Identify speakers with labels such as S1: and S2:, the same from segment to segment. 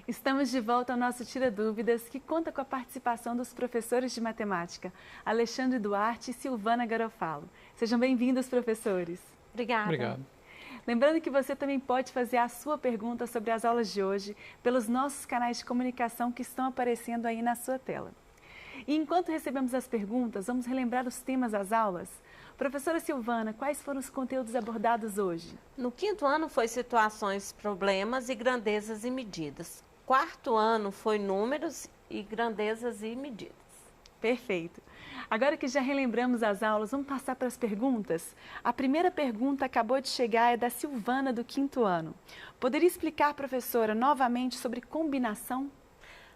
S1: Estamos de volta ao nosso Tira Dúvidas, que conta com a participação dos professores de matemática, Alexandre Duarte e Silvana Garofalo. Sejam bem-vindos, professores.
S2: Obrigada.
S3: Obrigado.
S1: Lembrando que você também pode fazer a sua pergunta sobre as aulas de hoje pelos nossos canais de comunicação que estão aparecendo aí na sua tela. E enquanto recebemos as perguntas, vamos relembrar os temas das aulas? Professora Silvana, quais foram os conteúdos abordados hoje?
S2: No quinto ano foi situações, problemas e grandezas e medidas. Quarto ano foi números e grandezas e medidas.
S1: Perfeito. Agora que já relembramos as aulas, vamos passar para as perguntas? A primeira pergunta acabou de chegar, é da Silvana, do quinto ano. Poderia explicar, professora, novamente sobre combinação?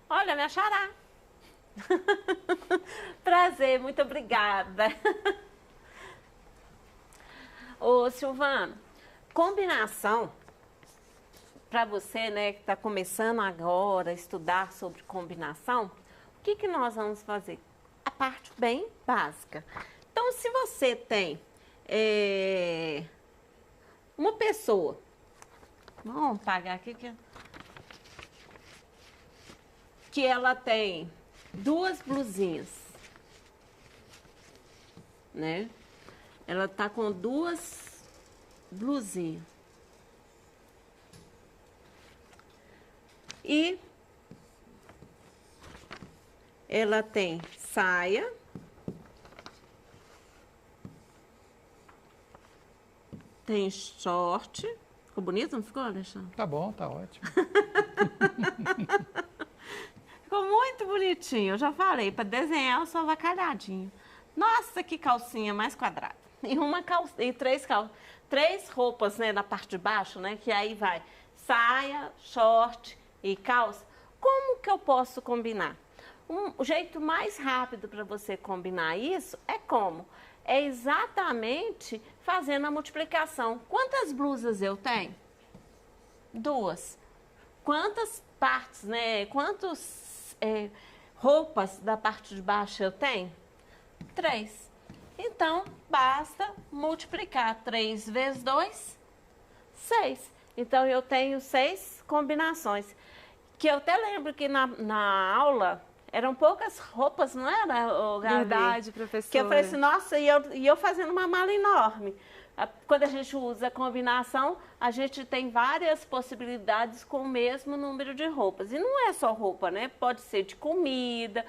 S2: Olha, minha xará. Prazer, muito obrigada. Ô, Silvana, combinação, para você, né, que está começando agora a estudar sobre combinação, o que nós vamos fazer? A parte bem básica. Então, se você tem uma pessoa, vamos pagar aqui, que ela tem duas blusinhas, né? Ela tá com duas blusinhas. E ela tem saia, tem short. Ficou bonito, não ficou, Alexandre?
S3: Tá bom, tá ótimo.
S2: Ficou muito bonitinho. Eu já falei, para desenhar eu sou avacalhadinho. Nossa, que calcinha mais quadrada. E três roupas, né, na parte de baixo, né, que aí vai saia, short e calça. Como que eu posso combinar? O jeito mais rápido para você combinar isso é como? É exatamente fazendo a multiplicação. Quantas blusas eu tenho? Duas. Quantas partes, né? Quantas roupas da parte de baixo eu tenho? Três. Então, basta multiplicar 3 vezes 2, 6. Então, eu tenho 6 combinações. Que eu até lembro que na aula eram poucas roupas, não era, Gabi?
S1: Verdade, professora.
S2: Que eu falei assim, nossa, e eu fazendo uma mala enorme. Quando a gente usa a combinação, a gente tem várias possibilidades com o mesmo número de roupas. E não é só roupa, né? Pode ser de comida,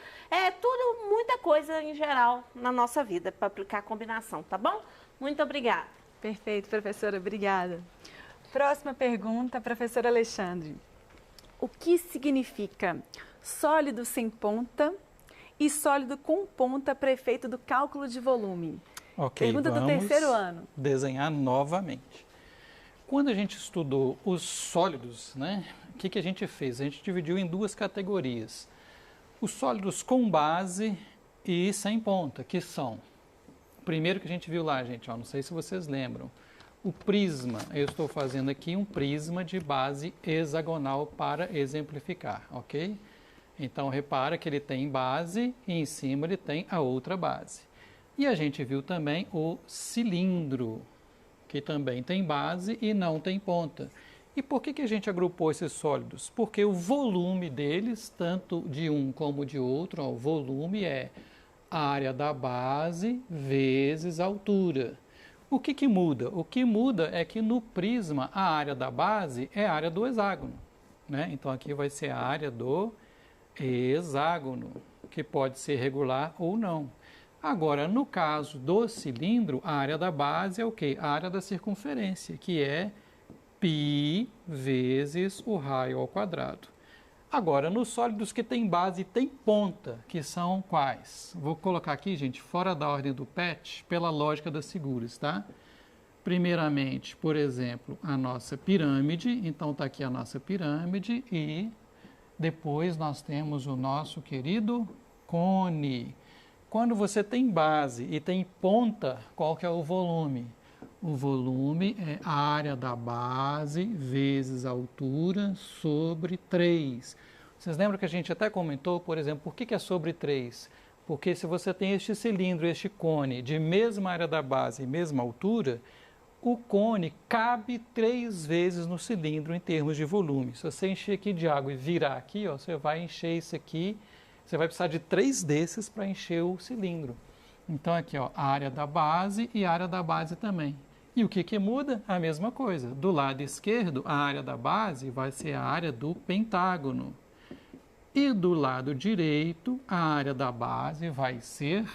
S2: tudo, muita coisa em geral na nossa vida para aplicar a combinação, tá bom? Muito obrigada.
S1: Perfeito, professora, obrigada. Próxima pergunta, professor Alexandre. O que significa sólido sem ponta e sólido com ponta para efeito do cálculo de volume?
S3: Ok,
S1: pergunta do terceiro ano.
S3: Desenhar novamente. Quando a gente estudou os sólidos, né, o que a gente fez? A gente dividiu em duas categorias. Os sólidos com base e sem ponta, que são... O primeiro que a gente viu lá, gente, ó, não sei se vocês lembram. O prisma, eu estou fazendo aqui um prisma de base hexagonal para exemplificar, ok? Então, repara que ele tem base e em cima ele tem a outra base. E a gente viu também o cilindro, que também tem base e não tem ponta. E por que a gente agrupou esses sólidos? Porque o volume deles, tanto de um como de outro, o volume é a área da base vezes a altura. O que muda? O que muda é que no prisma a área da base é a área do hexágono, né? Então aqui vai ser a área do hexágono, que pode ser regular ou não. Agora, no caso do cilindro, a área da base é o quê? A área da circunferência, que é π vezes o raio ao quadrado. Agora, nos sólidos que têm base e têm ponta, que são quais? Vou colocar aqui, gente, fora da ordem do PET, pela lógica das figuras, tá? Primeiramente, por exemplo, a nossa pirâmide. Então, está aqui a nossa pirâmide e depois nós temos o nosso querido cone. Quando você tem base e tem ponta, qual que é o volume? O volume é a área da base vezes a altura sobre 3. Vocês lembram que a gente até comentou, por exemplo, por que é sobre 3? Porque se você tem este cilindro, este cone, de mesma área da base e mesma altura, o cone cabe 3 vezes no cilindro em termos de volume. Se você encher aqui de água e virar aqui, ó, você vai encher isso aqui, você vai precisar de 3 desses para encher o cilindro. Então aqui, ó, a área da base e a área da base também. E o que muda? A mesma coisa. Do lado esquerdo, a área da base vai ser a área do pentágono. E do lado direito, a área da base vai ser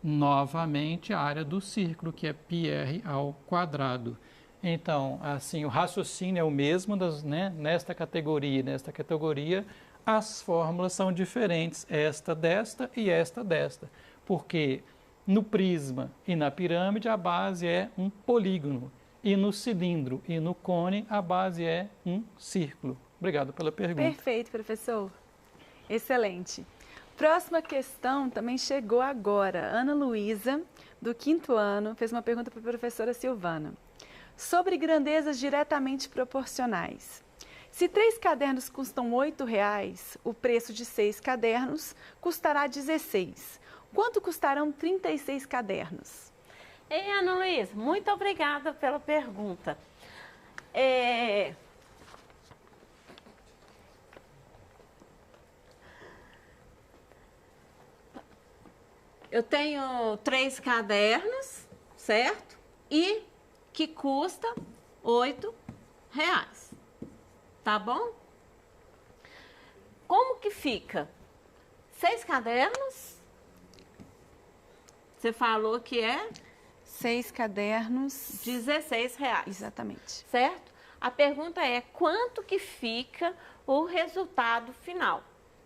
S3: novamente a área do círculo, que é πr ao quadrado. Então, assim, o raciocínio é o mesmo nesta categoria e nesta categoria, as fórmulas são diferentes, esta desta e esta desta, porque no prisma e na pirâmide a base é um polígono, e no cilindro e no cone a base é um círculo. Obrigado pela pergunta.
S1: Perfeito, professor. Excelente. Próxima questão também chegou agora. Ana Luísa, do 5º ano, fez uma pergunta para a professora Silvana. Sobre grandezas diretamente proporcionais. Se 3 cadernos custam R$ 8,00, o preço de 6 cadernos custará 16. Quanto custarão 36 cadernos?
S2: Ei, Ana Luísa, muito obrigada pela pergunta. Eu tenho 3 cadernos, certo? E que custa R$ 8,00, tá bom? Como que fica? 6 cadernos? Você falou que é?
S1: 6 cadernos...
S2: R$ 16,00.
S1: Exatamente.
S2: Certo? A pergunta é, quanto que fica o resultado final,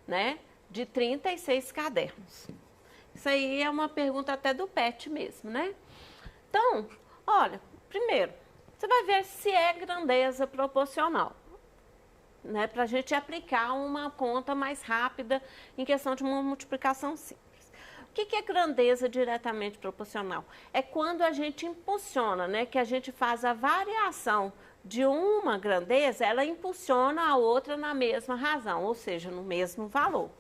S2: né? De 36 cadernos. Isso aí é uma pergunta até do PET mesmo, né? Então, olha, primeiro, você vai ver se é grandeza proporcional, né? Para a gente aplicar uma conta mais rápida em questão de uma multiplicação simples. O que é grandeza diretamente proporcional? É quando a gente impulsiona, né? Que a gente faz a variação de uma grandeza, ela impulsiona a outra na mesma razão, ou seja, no mesmo valor.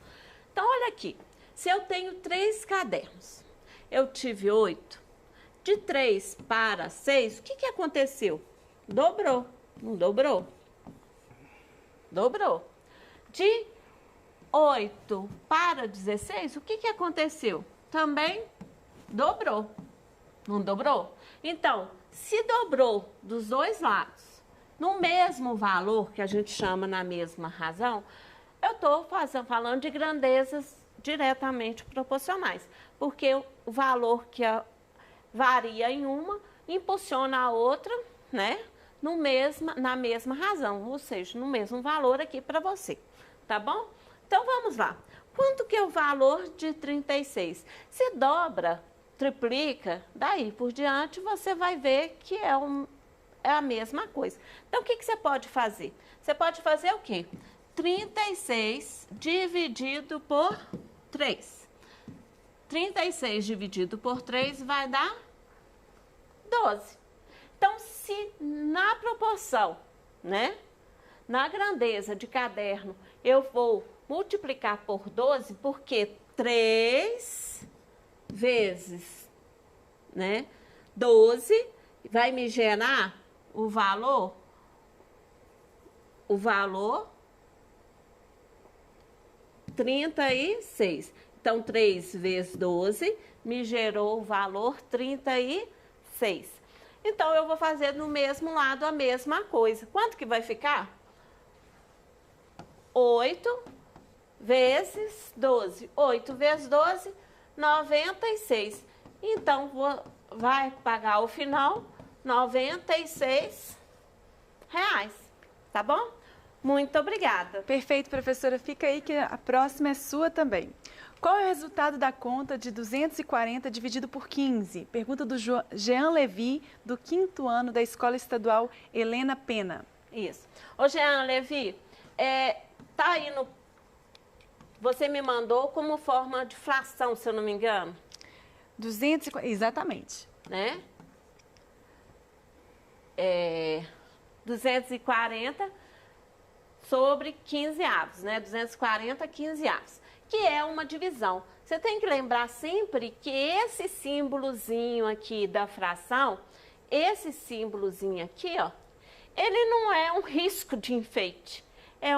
S2: Então, olha aqui. Se eu tenho 3 cadernos, eu tive 8, de 3 para 6, o que aconteceu? Dobrou, não dobrou? Dobrou. De 8 para 16, o que aconteceu? Também dobrou, não dobrou? Então, se dobrou dos dois lados, no mesmo valor, que a gente chama na mesma razão, eu estou falando de grandezas diretamente proporcionais, porque o valor que varia em uma impulsiona a outra, né, na mesma razão, ou seja, no mesmo valor aqui para você, tá bom? Então vamos lá. Quanto que é o valor de 36? Se dobra, triplica, daí por diante você vai ver que é a mesma coisa. Então o que você pode fazer? Você pode fazer o quê? 36 dividido por 3. 36 dividido por 3 vai dar 12. Então, se na proporção, né, na grandeza de caderno, eu vou multiplicar por 12, porque 3 vezes, né, 12 vai me gerar o valor 36. Então, 3 vezes 12 me gerou o valor 36. Então, eu vou fazer no mesmo lado a mesma coisa. Quanto que vai ficar? 8 vezes 12. 8 vezes 12, 96. Então, vai pagar o final R$96. Tá bom? Muito obrigada.
S1: Perfeito, professora. Fica aí que a próxima é sua também. Qual é o resultado da conta de 240 dividido por 15? Pergunta do Jean Levi, do 5º ano da Escola Estadual Helena Pena.
S2: Isso. Ô, Jean Levi, tá aí no... Você me mandou como forma de fração, se eu não me engano.
S1: 240, exatamente.
S2: Né? 240 sobre 15 avos, né? 240 15 avos, que é uma divisão. Você tem que lembrar sempre que esse símbolozinho aqui da fração, esse símbolozinho aqui, ó, ele não é um risco de enfeite, é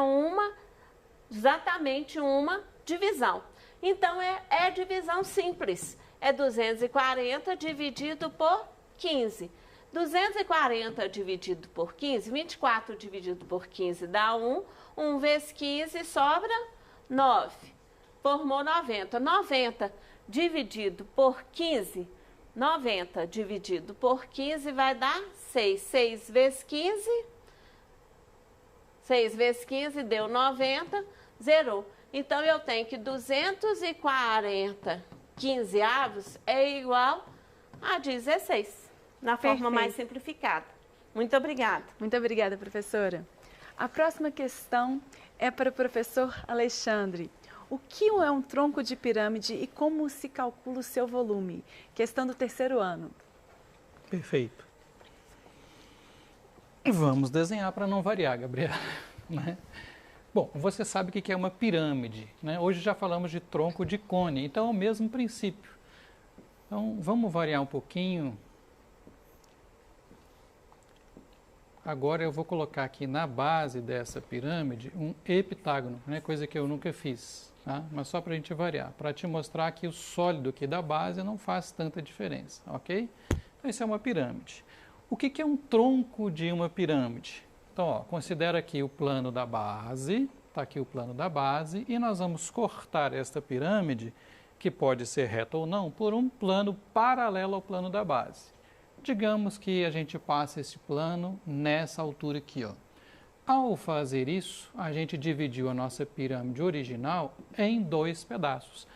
S2: exatamente uma divisão. Então, é divisão simples, é 240 dividido por 15. 240 dividido por 15, 24 dividido por 15 dá 1, 1 vezes 15 sobra 9, formou 90. 90 dividido por 15, 90 dividido por 15 vai dar 6. 6 vezes 15, 6 vezes 15 deu 90, zerou. Então, eu tenho que 240 15avos é igual a 16. Na forma mais simplificada. Muito obrigada.
S1: Muito obrigada, professora. A próxima questão é para o professor Alexandre. O que é um tronco de pirâmide e como se calcula o seu volume? Questão do terceiro ano.
S3: Perfeito. Vamos desenhar para não variar, Gabriela. Né? Bom, você sabe o que é uma pirâmide, né? Hoje já falamos de tronco de cone, então é o mesmo princípio. Então, vamos variar um pouquinho. Agora eu vou colocar aqui na base dessa pirâmide um heptágono, né? Coisa que eu nunca fiz, tá? Mas só para a gente variar, para te mostrar que o sólido aqui da base não faz tanta diferença, ok? Então, isso é uma pirâmide. O que é um tronco de uma pirâmide? Então, ó, considera aqui o plano da base, está aqui o plano da base, e nós vamos cortar esta pirâmide, que pode ser reta ou não, por um plano paralelo ao plano da base. Digamos que a gente passa esse plano nessa altura aqui, ó. Ao fazer isso, a gente dividiu a nossa pirâmide original em 2 pedaços.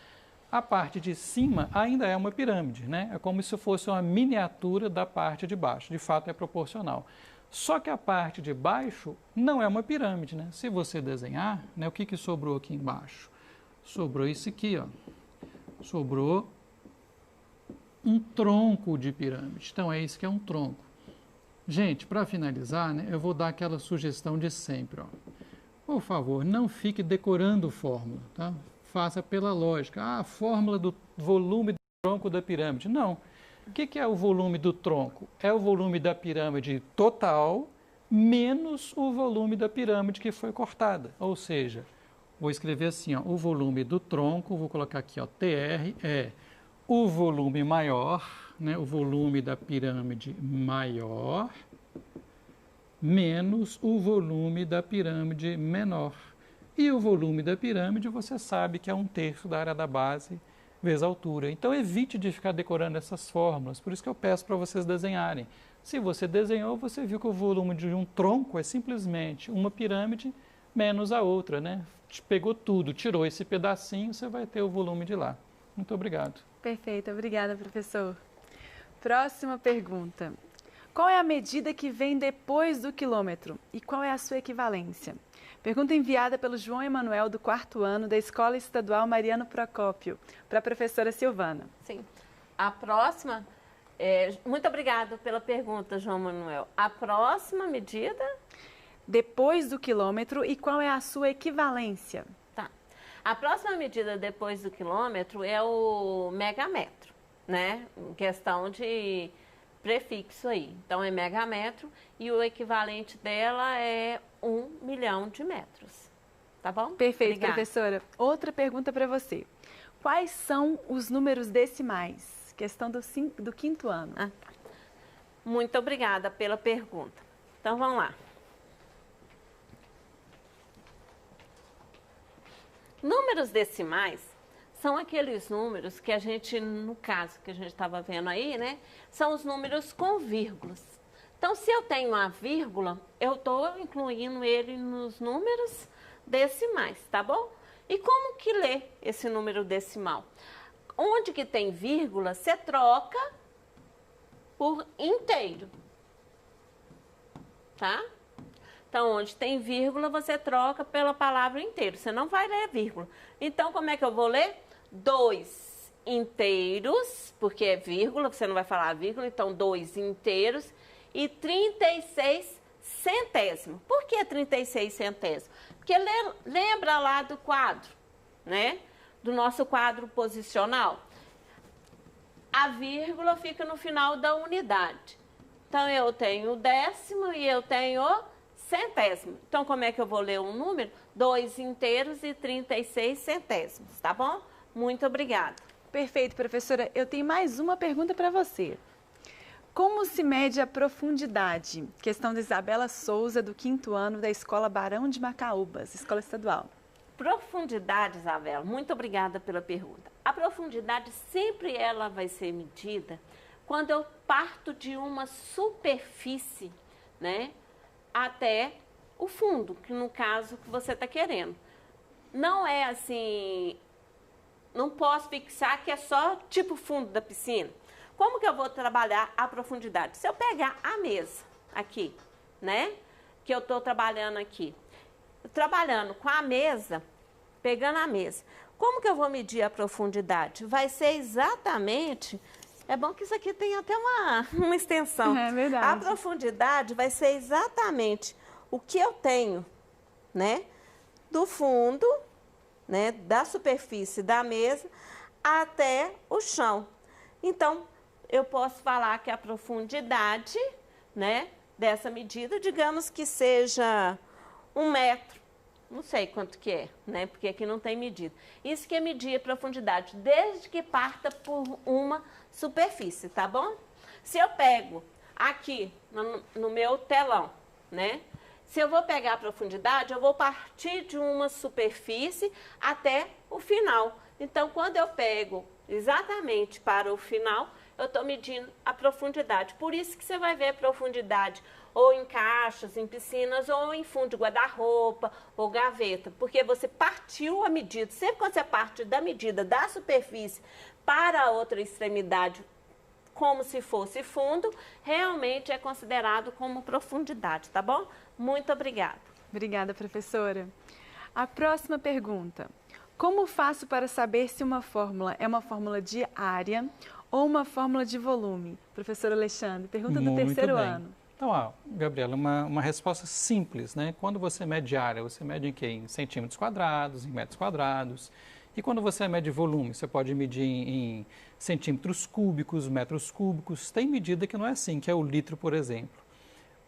S3: A parte de cima ainda é uma pirâmide, né? É como se fosse uma miniatura da parte de baixo. De fato, é proporcional. Só que a parte de baixo não é uma pirâmide, né? Se você desenhar, né, o que sobrou aqui embaixo? Sobrou isso aqui, ó. Sobrou um tronco de pirâmide. Então, é isso que é um tronco. Gente, para finalizar, né, eu vou dar aquela sugestão de sempre, ó. Por favor, não fique decorando fórmula, tá? Faça pela lógica. Ah, a fórmula do volume do tronco da pirâmide. Não. O que é o volume do tronco? É o volume da pirâmide total menos o volume da pirâmide que foi cortada. Ou seja, vou escrever assim, ó, o volume do tronco, vou colocar aqui, ó, TR, é o volume maior, né, o volume da pirâmide maior, menos o volume da pirâmide menor. E o volume da pirâmide, você sabe que é 1/3 da área da base vezes a altura. Então, evite de ficar decorando essas fórmulas, por isso que eu peço para vocês desenharem. Se você desenhou, você viu que o volume de um tronco é simplesmente uma pirâmide menos a outra, né? Pegou tudo, tirou esse pedacinho, você vai ter o volume de lá. Muito obrigado.
S1: Perfeito, obrigada, professor. Próxima pergunta. Qual é a medida que vem depois do quilômetro e qual é a sua equivalência? Pergunta enviada pelo João Emanuel, do 4º ano, da Escola Estadual Mariano Procópio, para a professora Silvana.
S2: Sim. A próxima, muito obrigada pela pergunta, João Emanuel. A próxima medida?
S1: Depois do quilômetro e qual é a sua equivalência?
S2: Tá. A próxima medida depois do quilômetro é o megametro, né? Em questão de prefixo aí. Então, é megametro e o equivalente dela é 1 milhão de metros. Tá bom?
S1: Perfeito,
S2: Obrigada.
S1: professora. Outra pergunta para você. Quais são os números decimais? Questão do 5º ano.
S2: Ah, tá. Muito obrigada pela pergunta. Então, vamos lá. Números decimais são aqueles números que a gente, no caso que a gente estava vendo aí, né? São os números com vírgulas. Então, se eu tenho uma vírgula, eu estou incluindo ele nos números decimais, tá bom? E como que lê esse número decimal? Onde que tem vírgula, você troca por inteiro, tá? Então, onde tem vírgula, você troca pela palavra inteiro. Você não vai ler vírgula. Então, como é que eu vou ler? 2 inteiros, porque é vírgula, você não vai falar vírgula, então 2 inteiros e 36 centésimos. Por que 36 centésimos? Porque lembra lá do quadro, né? Do nosso quadro posicional. A vírgula fica no final da unidade. Então, eu tenho o décimo e eu tenho o centésimo. Então, como é que eu vou ler um número? 2 inteiros e 36 centésimos, tá bom? Muito obrigada.
S1: Perfeito, professora. Eu tenho mais uma pergunta para você. Como se mede a profundidade? Questão da Isabela Souza, do 5º ano da Escola Barão de Macaúbas, Escola Estadual.
S2: Profundidade, Isabela, muito obrigada pela pergunta. A profundidade sempre ela vai ser medida quando eu parto de uma superfície, né, até o fundo, que no caso que você está querendo. Não é assim, não posso fixar que é só tipo fundo da piscina. Como que eu vou trabalhar a profundidade? Se eu pegar a mesa aqui, né, que eu estou trabalhando aqui, trabalhando com a mesa, pegando a mesa, como que eu vou medir a profundidade? Vai ser exatamente... É bom que isso aqui tem até uma extensão.
S1: É verdade.
S2: A profundidade vai ser exatamente o que eu tenho, né, do fundo, né, da superfície da mesa até o chão. Então, eu posso falar que a profundidade, né, dessa medida, digamos que seja 1 metro. Não sei quanto que é, né, porque aqui não tem medida. Isso que é medir a profundidade, desde que parta por uma superfície, tá bom? Se eu pego aqui no meu telão, né, se eu vou pegar a profundidade, eu vou partir de uma superfície até o final. Então, quando eu pego exatamente para o final, eu estou medindo a profundidade. Por isso que você vai ver a profundidade ou em caixas, em piscinas, ou em fundo de guarda-roupa, ou gaveta. Porque você partiu a medida. Sempre quando você parte da medida da superfície para a outra extremidade, como se fosse fundo, realmente é considerado como profundidade, tá bom? Muito obrigada.
S1: Obrigada, professora. A próxima pergunta. Como faço para saber se uma fórmula é uma fórmula de área ou uma fórmula de volume? Professor Alexandre, pergunta do terceiro ano.
S3: Então, Gabriela, uma resposta simples, né? Quando você mede área, você mede em quê? Em centímetros quadrados, em metros quadrados. E quando você mede volume, você pode medir em centímetros cúbicos, metros cúbicos. Tem medida que não é assim, que é o litro, por exemplo.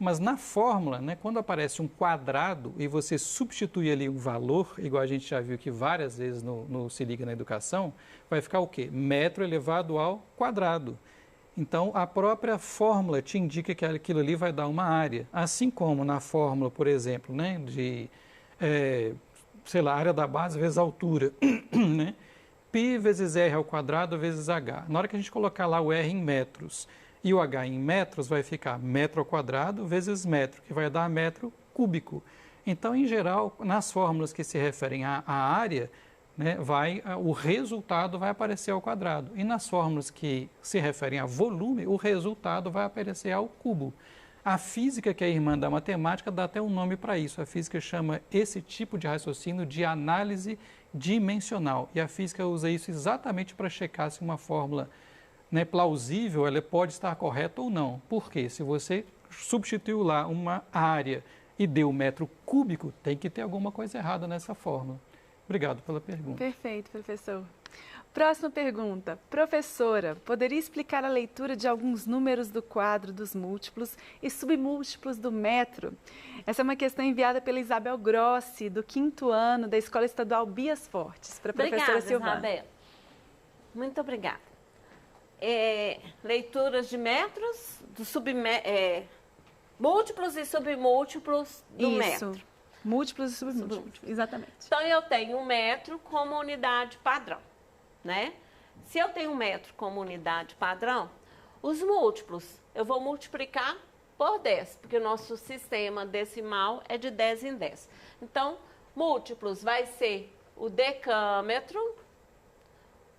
S3: Mas na fórmula, né, quando aparece um quadrado e você substitui ali um valor, igual a gente já viu aqui várias vezes no Se Liga na Educação, vai ficar o quê? Metro elevado ao quadrado. Então, a própria fórmula te indica que aquilo ali vai dar uma área. Assim como na fórmula, por exemplo, né, de, sei lá, área da base vezes altura, né? Π vezes R ao quadrado vezes H. Na hora que a gente colocar lá o R em metros e o H em metros, vai ficar metro ao quadrado vezes metro, que vai dar metro cúbico. Então, em geral, nas fórmulas que se referem à área, né, o resultado vai aparecer ao quadrado. E nas fórmulas que se referem a volume, o resultado vai aparecer ao cubo. A física, que é irmã da matemática, dá até um nome para isso. A física chama esse tipo de raciocínio de análise dimensional. E a física usa isso exatamente para checar se uma fórmula, né, plausível, ela pode estar correta ou não. Porque se você substituiu lá uma área e deu metro cúbico, tem que ter alguma coisa errada nessa fórmula. Obrigado pela pergunta.
S1: Perfeito, professor. Próxima pergunta. Professora, poderia explicar a leitura de alguns números do quadro dos múltiplos e submúltiplos do metro? Essa é uma questão enviada pela Isabel Grossi, do 5º ano da Escola Estadual Bias Fortes, para a professora Silvana.
S2: Isabel. Muito obrigada. Leituras de metros, múltiplos e submúltiplos do metro.
S1: Múltiplos e submúltiplos, exatamente.
S2: Então, eu tenho um metro como unidade padrão, né? Se eu tenho um metro como unidade padrão, os múltiplos eu vou multiplicar por 10, porque o nosso sistema decimal é de 10 em 10. Então, múltiplos vai ser o decâmetro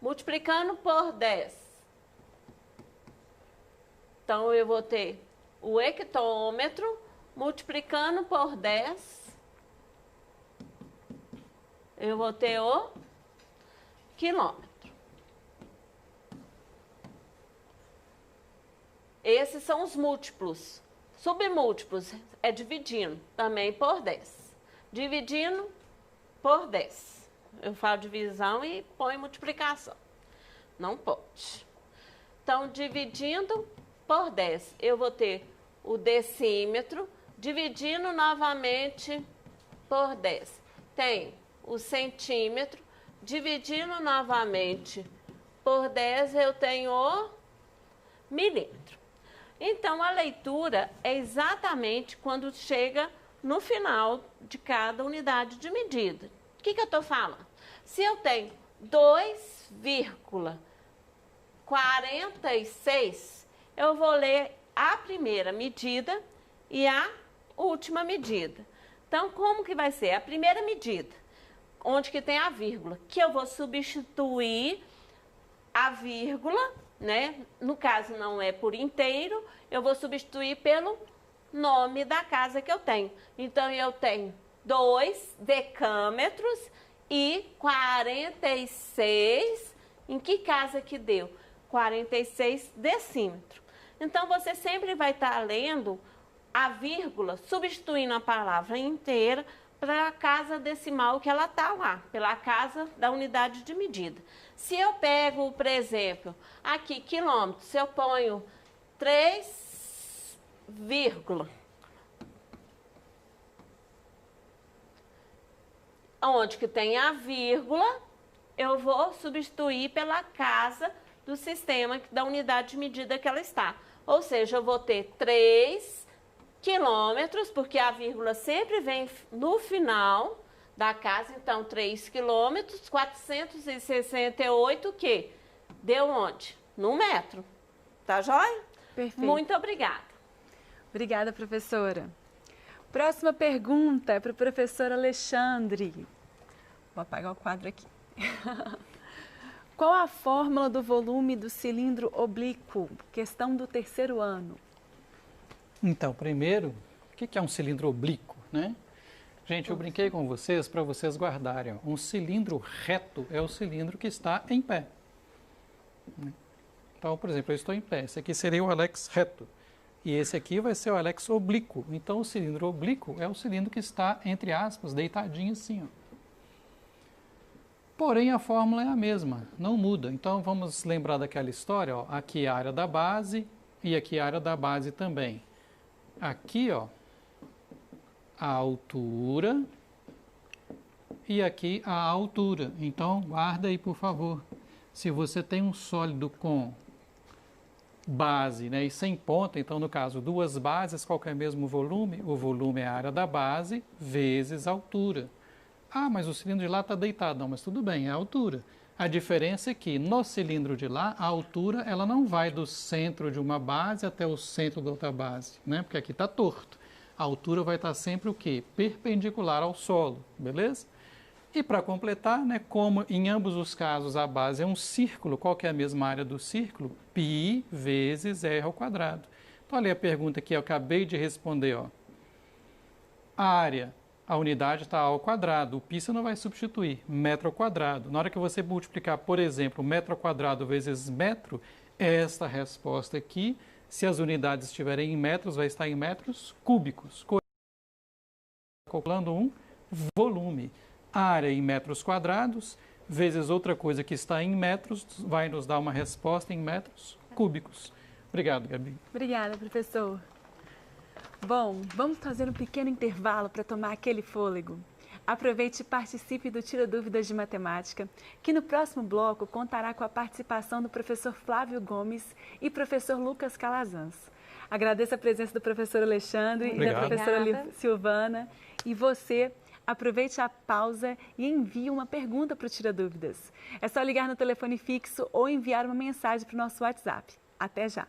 S2: multiplicando por 10. Então, eu vou ter o hectômetro multiplicando por 10. Eu vou ter o quilômetro. Esses são os múltiplos. Submúltiplos é dividindo também por 10. Dividindo por 10. Eu falo divisão e ponho multiplicação. Não pode. Então, dividindo por 10, eu vou ter o decímetro, dividindo novamente por 10. Tenho o centímetro, dividindo novamente por 10, eu tenho o milímetro. Então, a leitura é exatamente quando chega no final de cada unidade de medida. O que eu estou falando? Se eu tenho 2,46, eu vou ler a primeira medida e a última medida. Então, como que vai ser? A primeira medida, onde que tem a vírgula, que eu vou substituir a vírgula, né? No caso, não é por inteiro, eu vou substituir pelo nome da casa que eu tenho. Então, eu tenho 2 decâmetros e 46, em que casa que deu? 46 decímetros. Então, você sempre vai estar lendo a vírgula, substituindo a palavra inteira para a casa decimal que ela está lá, pela casa da unidade de medida. Se eu pego, por exemplo, aqui, quilômetros, se eu ponho 3, onde que tem a vírgula, eu vou substituir pela casa do sistema da unidade de medida que ela está. Ou seja, eu vou ter 3 quilômetros, porque a vírgula sempre vem no final da casa, então 3 quilômetros, 468, o quê? Deu onde? No metro. Tá joia?
S1: Perfeito.
S2: Muito obrigada.
S1: Obrigada, professora. Próxima pergunta é para o professor Alexandre. Vou apagar o quadro aqui. Qual a fórmula do volume do cilindro oblíquo? Questão do 3º ano.
S3: Então, primeiro, o que é um cilindro oblíquo, né? Gente, eu brinquei com vocês para vocês guardarem. Um cilindro reto é o cilindro que está em pé. Então, por exemplo, eu estou em pé. Esse aqui seria o Alex reto. E esse aqui vai ser o Alex oblíquo. Então, o cilindro oblíquo é o cilindro que está, entre aspas, deitadinho assim, ó. Porém, a fórmula é a mesma, não muda. Então, vamos lembrar daquela história, ó. Aqui é a área da base e aqui é a área da base também. Aqui, ó, a altura e aqui a altura. Então, guarda aí, por favor. Se você tem um sólido com base, né, e sem ponta, então, no caso, 2 bases, qual que é o mesmo volume? O volume é a área da base vezes a altura. Ah, mas o cilindro de lá está deitado. Não, mas tudo bem, é a altura. A diferença é que no cilindro de lá, a altura ela não vai do centro de uma base até o centro da outra base, né? Porque aqui está torto. A altura vai estar sempre o quê? Perpendicular ao solo, beleza? E para completar, né, como em ambos os casos a base é um círculo, qual que é a mesma área do círculo? Π vezes r ao quadrado. Então, olha a pergunta que eu acabei de responder, ó. A área, a unidade está ao quadrado, o π você não vai substituir, metro ao quadrado. Na hora que você multiplicar, por exemplo, metro ao quadrado vezes metro, esta resposta aqui, se as unidades estiverem em metros, vai estar em metros cúbicos. Calculando um volume. Área em metros quadrados, vezes outra coisa que está em metros, vai nos dar uma resposta em metros cúbicos. Obrigado, Gabi.
S1: Obrigada, professor. Bom, vamos fazer um pequeno intervalo para tomar aquele fôlego. Aproveite e participe do Tira Dúvidas de Matemática, que no próximo bloco contará com a participação do professor Flávio Gomes e professor Lucas Calazans. Agradeço a presença do professor Alexandre e da professora Silvana. E você, aproveite a pausa e envie uma pergunta para o Tira Dúvidas. É só ligar no telefone fixo ou enviar uma mensagem para o nosso WhatsApp. Até já!